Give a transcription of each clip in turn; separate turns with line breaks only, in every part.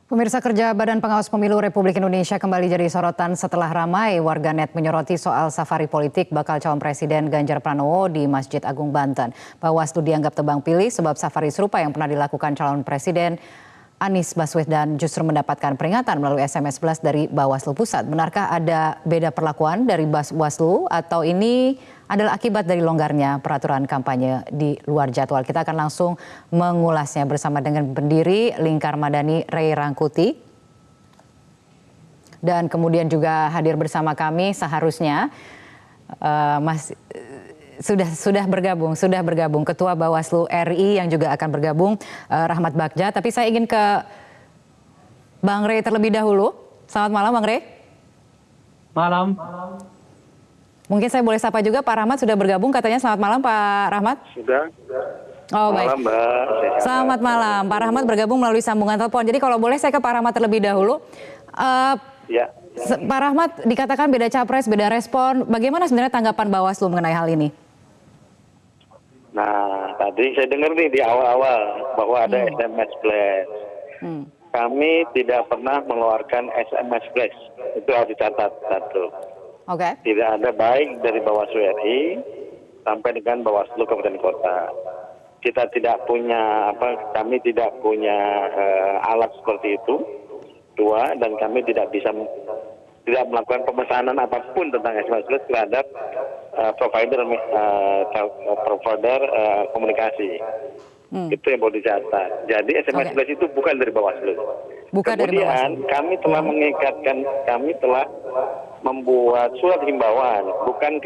Pemirsa, kerja Badan Pengawas Pemilu Republik Indonesia kembali jadi sorotan setelah ramai warganet menyoroti soal safari politik bakal calon presiden Ganjar Pranowo di Masjid Agung Banten. Bawaslu dianggap tebang pilih sebab safari serupa yang pernah dilakukan calon presiden Anies Baswedan justru mendapatkan peringatan melalui SMS blast dari Bawaslu Pusat. Benarkah ada beda perlakuan dari Bawaslu atau ini adalah akibat dari longgarnya peraturan kampanye di luar jadwal? Kita akan langsung mengulasnya bersama dengan pendiri Lingkar Madani Ray Rangkuti. Dan kemudian juga hadir bersama kami seharusnya sudah bergabung Ketua Bawaslu RI yang juga akan bergabung Rahmat Bagja. Tapi saya ingin ke Bang Ray terlebih dahulu. Selamat malam Bang Ray.
Malam.
Mungkin saya boleh sapa juga Pak Rahmat sudah bergabung katanya. Selamat malam Pak Rahmat.
Sudah.
Oh baik.
Malam Mbak.
Selamat malam. Pak Rahmat bergabung melalui sambungan telepon. Jadi kalau boleh saya ke Pak Rahmat terlebih dahulu.
Ya.
Pak Rahmat, dikatakan beda capres, beda respon. Bagaimana sebenarnya tanggapan Bawaslu mengenai hal ini?
Nah, tadi saya dengar nih di awal-awal bahwa ada SMS blast. Kami tidak pernah mengeluarkan SMS blast. Itu harus dicatat satu.
Oke.
Tidak ada baik dari Bawaslu RI sampai dengan Bawaslu Kabupaten Kota. Kita tidak punya kami tidak punya alat seperti itu. Dua, dan kami tidak melakukan pemesanan apapun tentang SMS blast terhadap provider komunikasi. Itu yang perlu dicatat. Jadi SMS blast itu bukan dari Bawaslu. Kemudian kami telah mengikatkan, kami telah membuat surat himbauan, bukan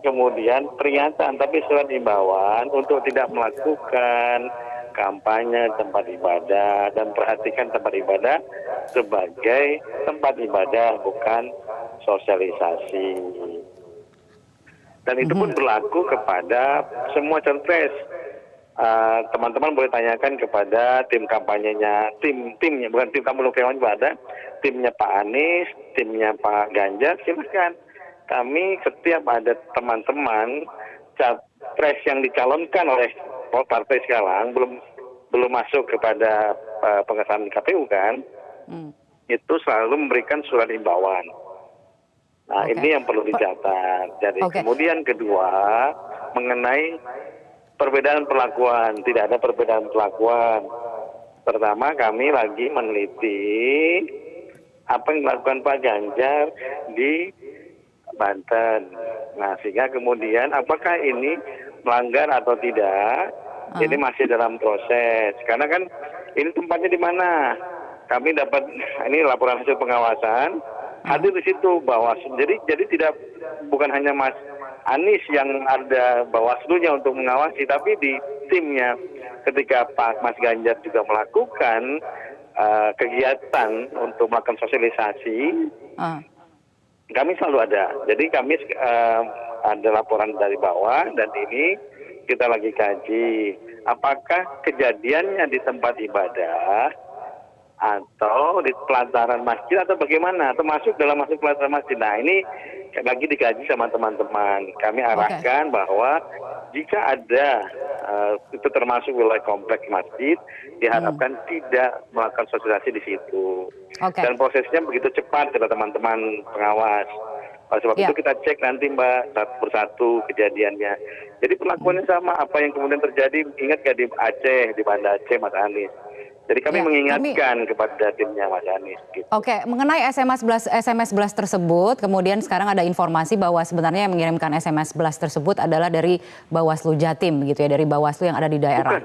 kemudian peringatan, tapi surat himbauan untuk tidak melakukan kampanye tempat ibadah dan perhatikan tempat ibadah sebagai tempat ibadah, bukan sosialisasi. Dan itu pun berlaku kepada semua capres. Teman-teman boleh tanyakan kepada tim kampanyenya, timnya, bukan tim kampanye juga ada, timnya Pak Anies, timnya Pak Ganjar, silahkan. Kami setiap ada teman-teman capres yang dicalonkan oleh partai sekarang belum masuk kepada pengesahan KPU kan, itu selalu memberikan surat himbauan. Nah ini yang perlu dicatat. Jadi kemudian kedua mengenai perbedaan perlakuan, tidak ada perbedaan perlakuan. Pertama kami lagi meneliti apa yang dilakukan Pak Ganjar di Banten. Nah sehingga kemudian apakah ini melanggar atau tidak, ini masih dalam proses. Karena kan ini tempatnya di mana? Kami dapat ini laporan hasil pengawasan, hadir di situ Bawaslu. Jadi bukan hanya Mas Anies yang ada Bawaslunya untuk mengawasi, tapi di timnya ketika Pak Mas Ganjar juga melakukan kegiatan untuk melakukan sosialisasi, kami selalu ada. Jadi kami ada laporan dari bawah dan ini kita lagi kaji apakah kejadiannya di tempat ibadah atau di pelataran masjid atau bagaimana, atau masuk pelataran masjid. Nah ini lagi dikaji sama teman-teman. Kami arahkan bahwa jika ada itu termasuk wilayah kompleks masjid, diharapkan tidak melakukan sosialisasi di situ. Dan prosesnya begitu cepat kata teman-teman pengawas. Oleh sebab itu kita cek nanti Mbak satu persatu kejadiannya. Jadi perlakuannya sama apa yang kemudian terjadi, ingat gak di Aceh, di Banda Aceh Mas Anies. Jadi kami mengingatkan kepada timnya Mas Anies. Gitu.
Mengenai SMS blast tersebut, kemudian sekarang ada informasi bahwa sebenarnya yang mengirimkan SMS blast tersebut adalah dari Bawaslu Jatim, gitu ya, dari Bawaslu yang ada di daerah.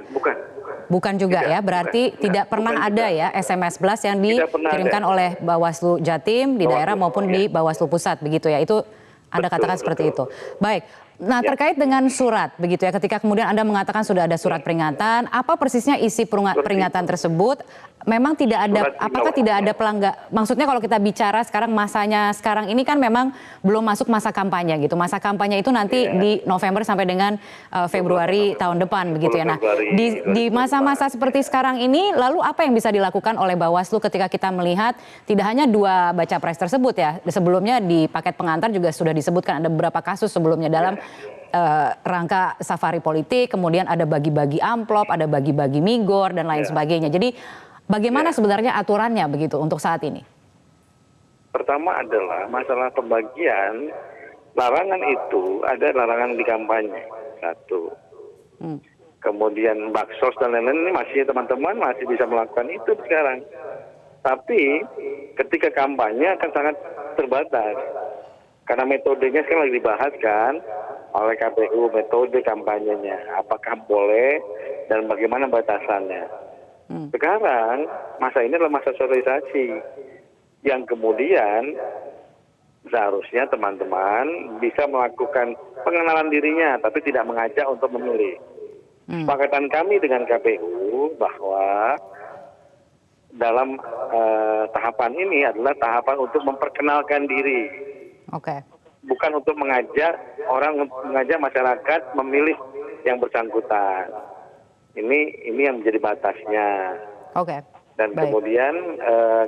Bukan juga ya, berarti tidak pernah ada ya SMS blast yang dikirimkan oleh Bawaslu Jatim di daerah maupun di Bawaslu Pusat, begitu ya. Itu Anda katakan seperti itu. Baik. Nah terkait dengan surat begitu ya, ketika kemudian Anda mengatakan sudah ada surat peringatan, apa persisnya isi peringatan tersebut? Memang tidak ada, apakah tidak ada pelanggar? Maksudnya kalau kita bicara sekarang masanya sekarang ini kan memang belum masuk masa kampanye gitu. Masa kampanye itu nanti di November sampai dengan Februari tahun depan begitu ya. Nah di masa-masa seperti sekarang ini, lalu apa yang bisa dilakukan oleh Bawaslu ketika kita melihat tidak hanya dua baca pres tersebut ya, sebelumnya di paket pengantar juga sudah disebutkan ada beberapa kasus sebelumnya dalam rangka safari politik, kemudian ada bagi-bagi amplop, ada bagi-bagi migor dan lain sebagainya. Jadi Bagaimana sebenarnya aturannya begitu untuk saat ini?
Pertama adalah masalah pembagian larangan itu ada larangan di kampanye satu. Kemudian baksos dan lain-lain ini masih teman-teman masih bisa melakukan itu sekarang. Tapi ketika kampanye akan sangat terbatas. Karena metodenya sekarang lagi dibahas kan oleh KPU, metode kampanyenya. Apakah boleh dan bagaimana batasannya. Sekarang masa ini adalah masa sosialisasi. Yang kemudian seharusnya teman-teman bisa melakukan pengenalan dirinya tapi tidak mengajak untuk memilih. Kesepakatan kami dengan KPU bahwa dalam tahapan ini adalah tahapan untuk memperkenalkan diri.
Oke.
Bukan untuk mengajak masyarakat memilih yang bersangkutan. Ini yang menjadi batasnya.
Oke.
Dan
Baik.
kemudian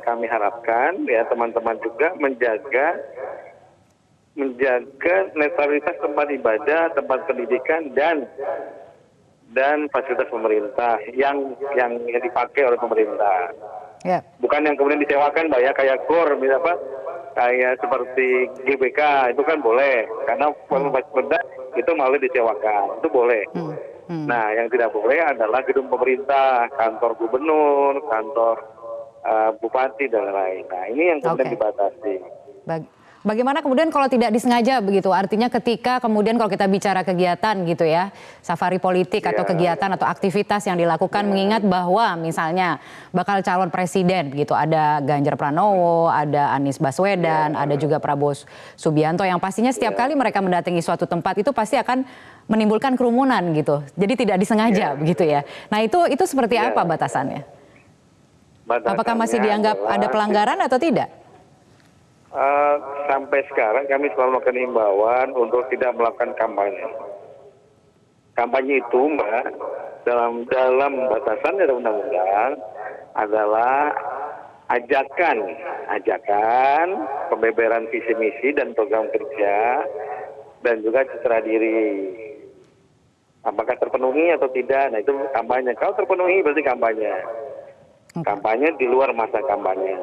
kami harapkan ya teman-teman juga menjaga netralitas tempat ibadah, tempat pendidikan dan fasilitas pemerintah yang dipakai oleh pemerintah.
Ya.
Bukan yang kemudian disewakan Mbak ya, kayak GOR misalnya kayak seperti GBK itu kan boleh karena fasilitas itu malah disewakan, itu boleh. Nah, yang tidak boleh adalah gedung pemerintah, kantor gubernur, kantor bupati dan lain-lain. Nah, ini yang kemudian dibatasi.
Bagaimana kemudian kalau tidak disengaja begitu? Artinya ketika kemudian kalau kita bicara kegiatan gitu ya, safari politik atau kegiatan atau aktivitas yang dilakukan mengingat bahwa misalnya bakal calon presiden gitu, ada Ganjar Pranowo, ada Anies Baswedan, ada juga Prabowo Subianto yang pastinya setiap kali mereka mendatangi suatu tempat itu pasti akan menimbulkan kerumunan gitu. Jadi tidak disengaja begitu ya. Nah, itu seperti apa batasannya? Apakah masih dianggap ada pelanggaran atau tidak?
Sampai sekarang kami selalu melakukan himbauan untuk tidak melakukan kampanye. Kampanye itu, Mbak, dalam batasan dari undang-undang adalah ajakan pembeberan visi misi dan program kerja dan juga citra diri. Apakah terpenuhi atau tidak? Nah, itu kampanye. Kalau terpenuhi berarti kampanye. Kampanye di luar masa kampanye.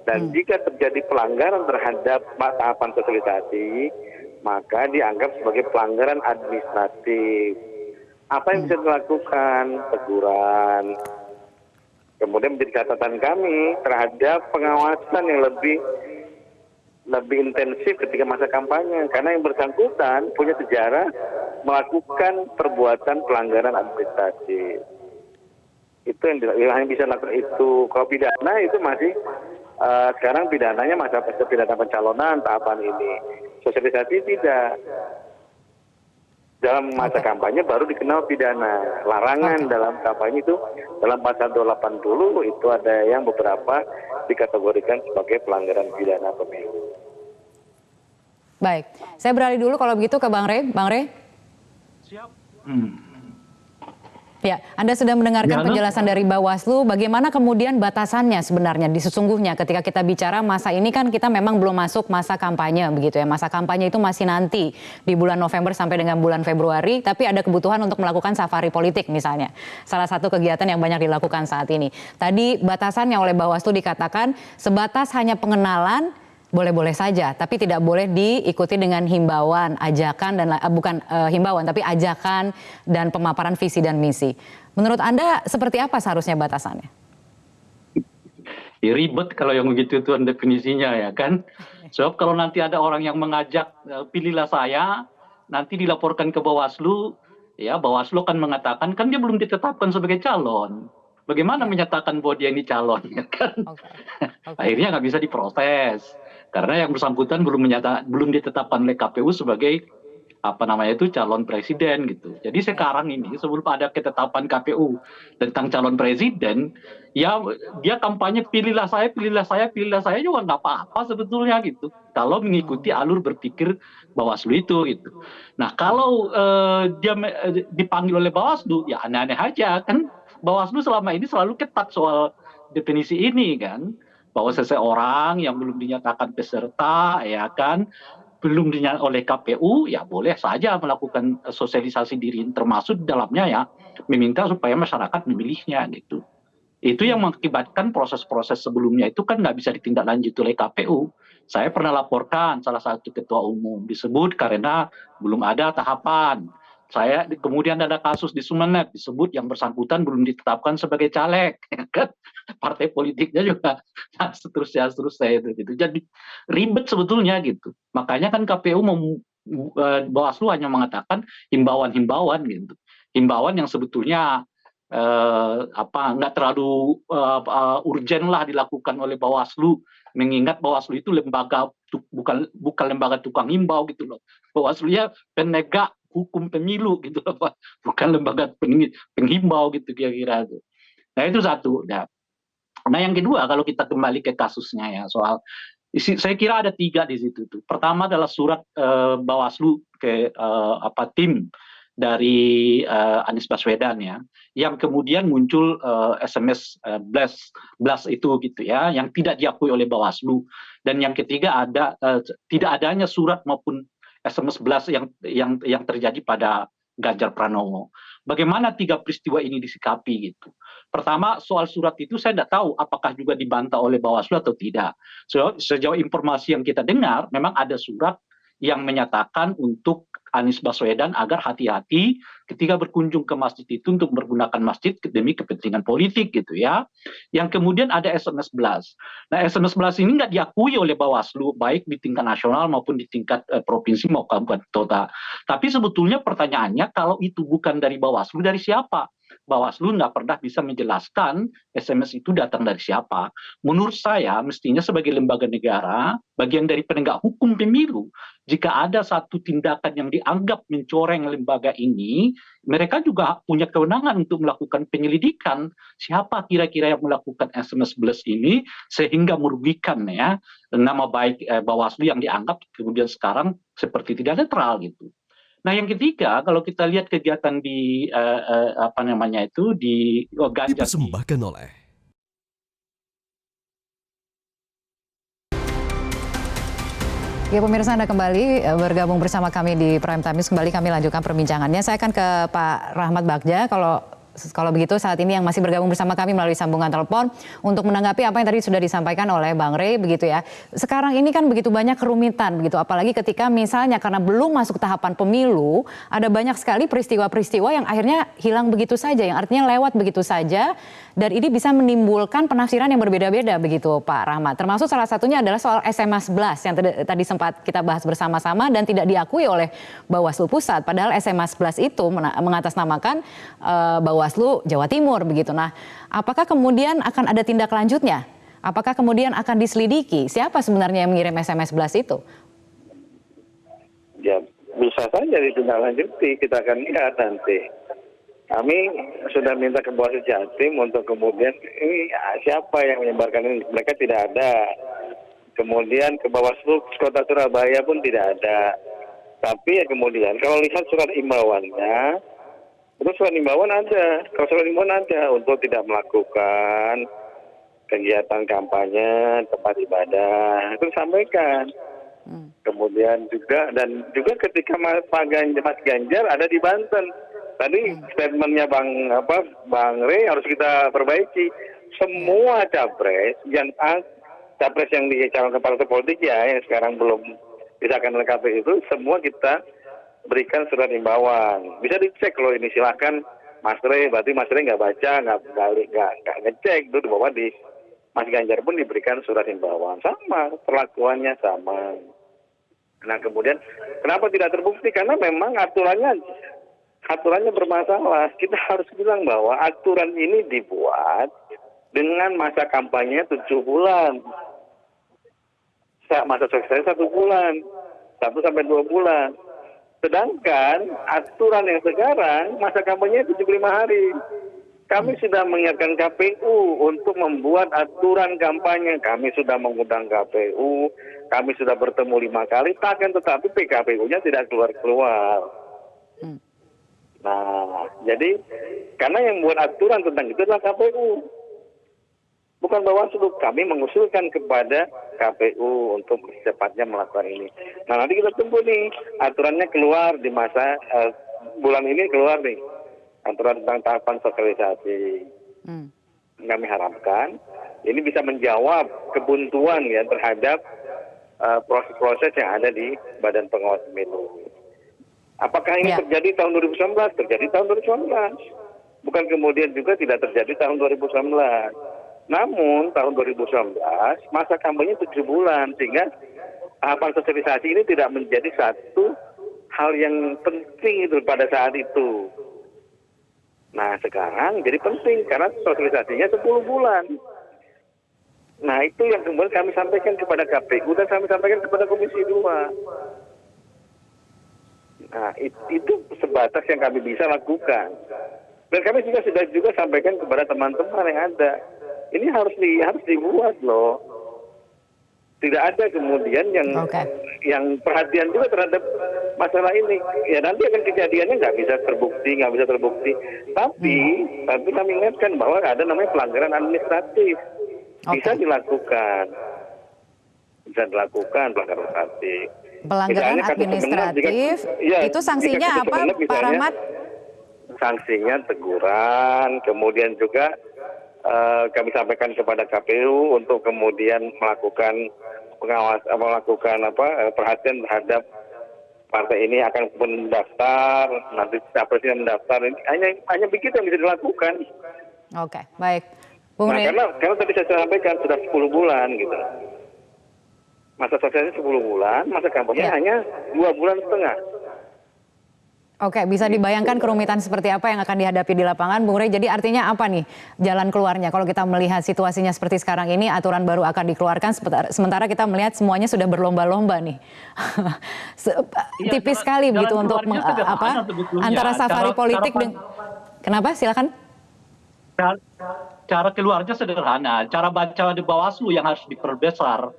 Dan jika terjadi pelanggaran terhadap tahapan sosialisasi, maka dianggap sebagai pelanggaran administratif. Apa yang bisa dilakukan? Teguran. Kemudian menjadi catatan kami terhadap pengawasan yang lebih intensif ketika masa kampanye. Karena yang bersangkutan punya sejarah melakukan perbuatan pelanggaran administratif. Itu yang bisa dilakukan itu. Kalau pidana itu masih sekarang pidananya masa pidana pencalonan tahapan ini. Sosialisasi tidak. Dalam masa kampanye baru dikenal pidana. Larangan dalam kampanye itu dalam pasal 280 itu ada yang beberapa dikategorikan sebagai pelanggaran pidana pemilu.
Baik, saya beralih dulu kalau begitu ke Bang Rey. Bang Rey.
Siap.
Ya, Anda sudah mendengarkan penjelasan dari Bawaslu. Bagaimana kemudian batasannya sebenarnya sesungguhnya ketika kita bicara masa ini kan kita memang belum masuk masa kampanye begitu ya. Masa kampanye itu masih nanti di bulan November sampai dengan bulan Februari. Tapi ada kebutuhan untuk melakukan safari politik misalnya. Salah satu kegiatan yang banyak dilakukan saat ini. Tadi batasannya oleh Bawaslu dikatakan sebatas hanya pengenalan. Boleh-boleh saja, tapi tidak boleh diikuti dengan himbauan, ajakan dan bukan himbauan, tapi ajakan dan pemaparan visi dan misi. Menurut Anda seperti apa seharusnya batasannya?
Ya, ribet kalau yang begitu itu definisinya ya kan. Sebab kalau nanti ada orang yang mengajak pilihlah saya, nanti dilaporkan ke Bawaslu, ya Bawaslu akan mengatakan kan dia belum ditetapkan sebagai calon. Bagaimana menyatakan bahwa dia ini calon, ya kan? Akhirnya nggak bisa diproses. Karena yang bersangkutan belum ditetapkan oleh KPU sebagai calon presiden gitu. Jadi sekarang ini sebelum ada ketetapan KPU tentang calon presiden, ya dia kampanye pilihlah saya juga nggak apa-apa sebetulnya gitu. Kalau mengikuti alur berpikir Bawaslu itu gitu. Nah kalau dia dipanggil oleh Bawaslu, ya aneh-aneh aja kan. Bawaslu selama ini selalu ketat soal definisi ini kan. Bahwa seseorang yang belum dinyatakan peserta, ya kan, belum dinyatakan oleh KPU, ya boleh saja melakukan sosialisasi diri, termasuk dalamnya ya meminta supaya masyarakat memilihnya gitu. Itu yang mengakibatkan proses-proses sebelumnya itu kan nggak bisa ditindaklanjuti oleh KPU. Saya pernah laporkan salah satu ketua umum disebut karena belum ada tahapan. Kemudian ada kasus di Sumeneb disebut yang bersangkutan belum ditetapkan sebagai caleg, ya kan? Partai politiknya juga, nah, seterusnya itu gitu. Jadi ribet sebetulnya gitu. Makanya kan KPU Bawaslu hanya mengatakan himbauan-himbauan gitu. Himbauan yang sebetulnya nggak terlalu urgen lah dilakukan oleh Bawaslu, mengingat Bawaslu itu bukan lembaga tukang himbau gitu loh. Bawaslu ya penegak hukum pemilu gitu loh, Pak. Bukan lembaga penghimbau gitu kira-kira itu. Nah itu satu. Nah yang kedua, kalau kita kembali ke kasusnya ya soal saya kira ada 3 di situ tuh. Pertama adalah surat Bawaslu ke tim dari Anies Baswedan ya, yang kemudian muncul SMS blast itu gitu ya, yang tidak diakui oleh Bawaslu. Dan yang ketiga tidak adanya surat maupun SMS blast yang terjadi pada Ganjar Pranowo. Bagaimana 3 peristiwa ini disikapi gitu? Pertama, soal surat itu saya tidak tahu apakah juga dibantah oleh Bawaslu atau tidak. Sejauh informasi yang kita dengar, memang ada surat yang menyatakan untuk Anies Baswedan agar hati-hati ketika berkunjung ke masjid itu untuk menggunakan masjid demi kepentingan politik gitu ya. Yang kemudian ada SMS blast. Nah SMS blast ini nggak diakui oleh Bawaslu baik di tingkat nasional maupun di tingkat provinsi maupun kabupaten kota. Tapi sebetulnya pertanyaannya kalau itu bukan dari Bawaslu, dari siapa? Bawaslu nggak pernah bisa menjelaskan SMS itu datang dari siapa. Menurut saya mestinya sebagai lembaga negara, bagian dari penegak hukum pemilu, jika ada satu tindakan yang dianggap mencoreng lembaga ini, mereka juga punya kewenangan untuk melakukan penyelidikan siapa kira-kira yang melakukan SMS blast ini sehingga merugikan ya nama baik Bawaslu yang dianggap kemudian sekarang seperti tidak netral gitu. Nah yang ketiga, kalau kita lihat kegiatan di Ganjar
dipersembahkan oleh
Ya pemirsa, Anda kembali bergabung bersama kami di Prime Time News. Kembali kami lanjutkan perbincangannya. Saya akan ke Pak Rahmat Bagja. Kalau begitu saat ini yang masih bergabung bersama kami melalui sambungan telepon untuk menanggapi apa yang tadi sudah disampaikan oleh Bang Rey begitu ya. Sekarang ini kan begitu banyak kerumitan begitu, apalagi ketika misalnya karena belum masuk tahapan pemilu, ada banyak sekali peristiwa-peristiwa yang akhirnya hilang begitu saja, yang artinya lewat begitu saja, dan ini bisa menimbulkan penafsiran yang berbeda-beda begitu Pak Rahmat. Termasuk salah satunya adalah soal SMS blast yang tadi sempat kita bahas bersama-sama dan tidak diakui oleh Bawaslu Pusat. Padahal SMS blast itu mengatasnamakan Bawaslu Jawa Timur begitu. Nah, apakah kemudian akan ada tindak lanjutnya? Apakah kemudian akan diselidiki siapa sebenarnya yang mengirim SMS blast itu?
Ya, bisa saja ditindaklanjuti, kita akan lihat nanti. Kami sudah minta ke Bawaslu Jatim untuk kemudian ini siapa yang menyebarkan ini, mereka tidak ada. Kemudian ke Bawaslu Kota Surabaya pun tidak ada. Tapi ya kemudian kalau lihat surat imbauannya, itu surat imbauan ada. Kalau surat imbauan ada untuk tidak melakukan kegiatan kampanye tempat ibadah, itu disampaikan. Kemudian juga ketika Mas Ganjar ada di Banten. Tadi statementnya Bang Rey harus kita perbaiki. Semua capres yang dicalonkan partai politik ya yang sekarang belum disahkan oleh KPU itu semua kita berikan surat imbauan. Bisa dicek loh ini, silakan Mas Rey. Berarti Mas Rey nggak baca, nggak ngecek itu di bawah di Mas Ganjar pun diberikan surat imbauan sama, perlakuannya sama. Nah kemudian kenapa tidak terbukti? Karena memang aturannya bermasalah. Kita harus bilang bahwa aturan ini dibuat dengan masa kampanye 7 bulan. Masa suksesnya 1 bulan. 1 sampai 2 bulan. Sedangkan aturan yang sekarang masa kampanye 75 hari. Kami sudah mengingatkan KPU untuk membuat aturan kampanye. Kami sudah mengundang KPU. Kami sudah bertemu 5 kali. Tetapi PKPU-nya tidak keluar-keluar. Nah, jadi karena yang membuat aturan tentang itu adalah KPU, bukan Bawaslu. Kami mengusulkan kepada KPU untuk secepatnya melakukan ini. Nah, nanti kita tunggu nih aturannya keluar di masa bulan ini keluar nih aturan tentang tahapan sosialisasi. kami harapkan ini bisa menjawab kebuntuan ya terhadap proses-proses yang ada di Badan Pengawas Pemilu. Apakah ini terjadi tahun 2019? Terjadi tahun 2019. Bukan kemudian juga tidak terjadi tahun 2019. Namun tahun 2019 masa kampanye 7 bulan sehingga tahapan sosialisasi ini tidak menjadi satu hal yang penting itu pada saat itu. Nah sekarang jadi penting karena sosialisasinya 10 bulan. Nah itu yang kemudian kami sampaikan kepada KPU dan kami sampaikan kepada Komisi 2. Nah itu sebatas yang kami bisa lakukan. Dan kami sudah sampaikan kepada teman-teman yang ada. Ini harus dibuat loh. Tidak ada kemudian yang perhatian juga terhadap masalah ini. Ya nanti akan kejadiannya nggak bisa terbukti. Tapi kami ingatkan bahwa ada namanya pelanggaran administratif. Bisa dilakukan pelanggaran administratif.
Pelanggaran administratif, itu sanksinya apa, Pak Rahmat?
Sanksinya teguran, kemudian juga kami sampaikan kepada KPU untuk kemudian melakukan perhatian terhadap partai ini akan mendaftar, nanti capresnya mendaftar. Ini hanya begitu yang bisa dilakukan.
Oke, baik. Bung Rey.
Karena tadi saya sampaikan sudah 10 bulan gitu. Masa sosialisasi 10 bulan, masa kampanye hanya 2,5 bulan.
Oke, bisa dibayangkan kerumitan seperti apa yang akan dihadapi di lapangan, Bung Rey. Jadi artinya apa nih jalan keluarnya? Kalau kita melihat situasinya seperti sekarang ini, aturan baru akan dikeluarkan, sementara kita melihat semuanya sudah berlomba-lomba nih. Tipis sekali begitu untuk antara safari politik dan... Kenapa? Silakan.
Cara keluarnya sederhana, cara baca di Bawaslu yang harus diperbesar.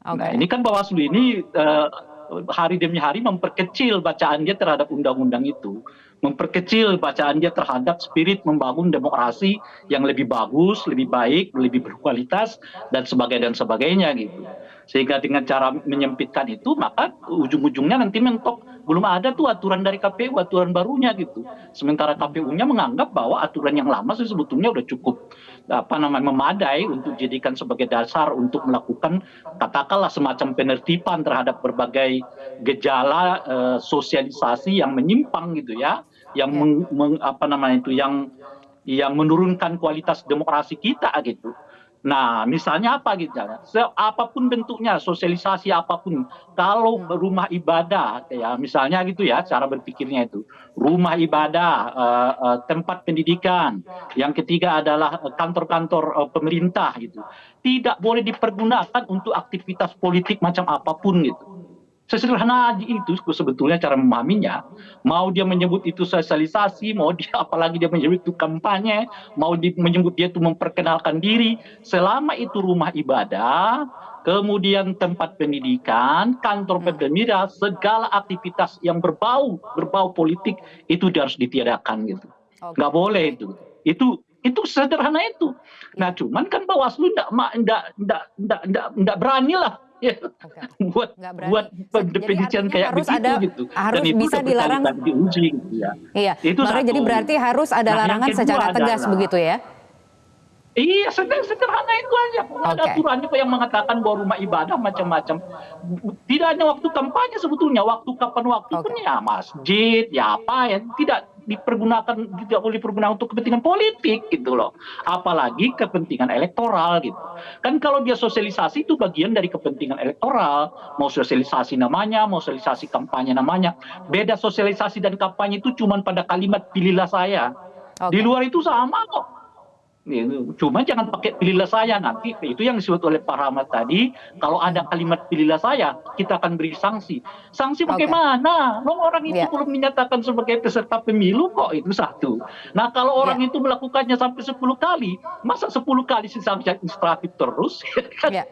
Nah, ini kan Bawaslu ini hari demi hari memperkecil bacaan dia terhadap undang-undang itu, memperkecil bacaan dia terhadap spirit membangun demokrasi yang lebih bagus, lebih baik, lebih berkualitas dan sebagainya gitu. Sehingga dengan cara menyempitkan itu maka ujung-ujungnya nanti mentok belum ada tuh aturan dari KPU, aturan barunya gitu. Sementara KPU-nya menganggap bahwa aturan yang lama sebetulnya udah cukup memadai untuk dijadikan sebagai dasar untuk melakukan katakanlah semacam penertiban terhadap berbagai gejala sosialisasi yang menyimpang gitu ya, yang yang menurunkan kualitas demokrasi kita gitu. Nah, misalnya apa gitu ya, apapun bentuknya, sosialisasi apapun, kalau rumah ibadah, ya misalnya gitu ya, cara berpikirnya itu, rumah ibadah, tempat pendidikan, yang ketiga adalah kantor-kantor pemerintah gitu, tidak boleh dipergunakan untuk aktivitas politik macam apapun gitu. Sesederhana itu sebetulnya cara memahaminya. Mau dia menyebut itu sosialisasi, mau dia apalagi dia menyebut itu kampanye, mau menyebut dia itu memperkenalkan diri, selama itu rumah ibadah, kemudian tempat pendidikan, kantor pemerintah, segala aktivitas yang berbau politik itu harus ditiadakan gitu. Nggak boleh itu. Itu sederhana itu. Nah, cuman kan Bawaslu enggak berani lah. buat pendefinisian kayak begitu gitu.
Harus dan bisa dilarang
diuji gitu ya.
Iya. Itu jadi berarti harus ada larangan secara tegas begitu ya.
Iya, sederhana itu aja. Ada aturannya yang mengatakan bahwa rumah ibadah macam-macam. Tidak hanya waktu kampanye sebetulnya, waktu pun ya masjid, ya apa ya, tidak boleh dipergunakan untuk kepentingan politik gitu loh. Apalagi kepentingan elektoral gitu. Kan kalau dia sosialisasi itu bagian dari kepentingan elektoral, mau sosialisasi namanya, mau sosialisasi kampanye namanya. Beda sosialisasi dan kampanye itu cuma pada kalimat pilihlah saya. Di luar itu sama kok. Cuma jangan pakai pilihlah saya, nanti itu yang disebut oleh Pak Rahmat tadi, kalau ada kalimat pilihlah saya kita akan beri sanksi bagaimana orang itu belum dinyatakan sebagai peserta pemilu kok, itu satu. Nah kalau orang itu melakukannya sampai 10 kali, masa 10 kali sanksi administratif terus kan?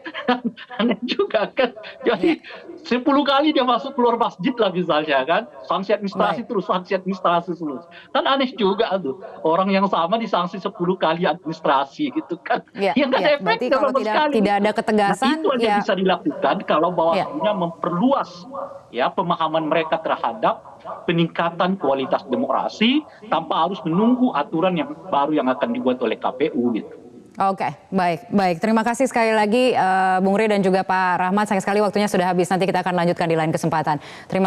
Aneh juga kan. Jadi 10 kali dia masuk keluar masjid lah misalnya kan, sanksi administrasi terus kan aneh juga tuh, orang yang sama disanksi 10 kali administrasi gitu kan. Yang nggak ada efek
berarti kalau tidak ada ketegasan,
nah, itu hanya bisa dilakukan kalau Bawaslu-nya memperluas ya pemahaman mereka terhadap peningkatan kualitas demokrasi tanpa harus menunggu aturan yang baru yang akan dibuat oleh KPU gitu.
Oke, baik. Terima kasih sekali lagi Bung Rey dan juga Pak Rahmat. Sayang sekali waktunya sudah habis. Nanti kita akan lanjutkan di lain kesempatan. Terima kasih.